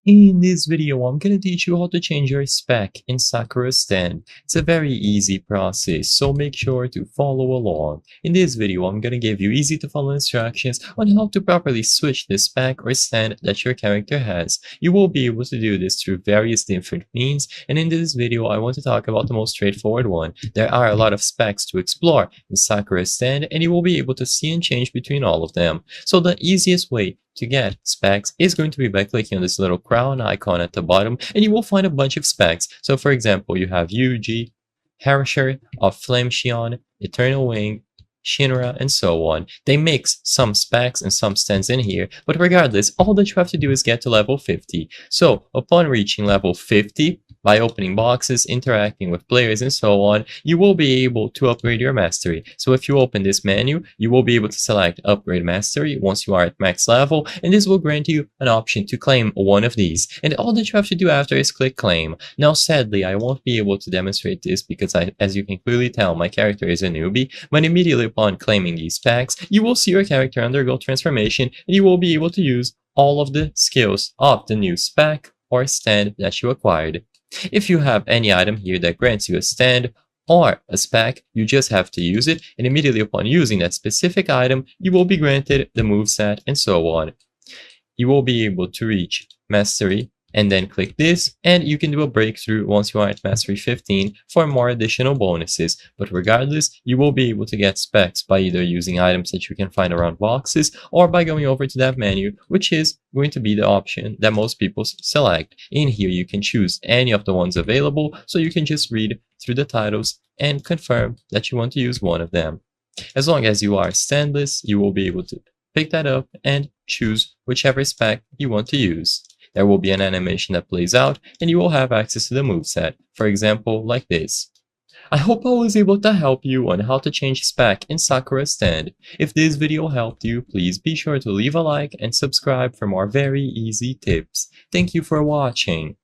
In this video, I'm going to teach you how to change your spec in Sakura stand. It's a very easy process, so make sure to follow along. In this video, I'm going to give you easy to follow instructions on how to properly switch the spec or stand that your character has. You will be able to do this through various different means, and in this video, I want to talk about the most straightforward one. There are a lot of specs to explore in Sakura stand, and you will be able to see and change between all of them. So the easiest way to get specs is going to be by clicking on this little crown icon at the bottom, and you will find a bunch of specs. So for example, you have Yuji, Harsher of Flame Shion, Eternal Wing, Shinra, and so on. They mix some specs and some stands in here, but regardless, all that you have to do is get to level 50. So upon reaching level 50, by opening boxes, interacting with players, and so on, you will be able to upgrade your mastery. So if you open this menu, you will be able to select Upgrade Mastery once you are at max level, and this will grant you an option to claim one of these. And all that you have to do after is click Claim. Now sadly, I won't be able to demonstrate this because as you can clearly tell, my character is a newbie, but immediately upon claiming these packs, you will see your character undergo transformation, and you will be able to use all of the skills of the new spec or stand that you acquired. If you have any item here that grants you a stand or a spec, you just have to use it, and immediately upon using that specific item, you will be granted the moveset and so on. You will be able to reach Mastery and then click this, and you can do a breakthrough once you are at Mastery 15 for more additional bonuses. But regardless, you will be able to get specs by either using items that you can find around boxes or by going over to that menu, which is going to be the option that most people select. In here, you can choose any of the ones available, so you can just read through the titles and confirm that you want to use one of them. As long as you are standless, you will be able to pick that up and choose whichever spec you want to use. There will be an animation that plays out, and you will have access to the moveset, for example, like this. I hope I was able to help you on how to change spec in Sakura stand. If this video helped you, please be sure to leave a like and subscribe for more very easy tips. Thank you for watching.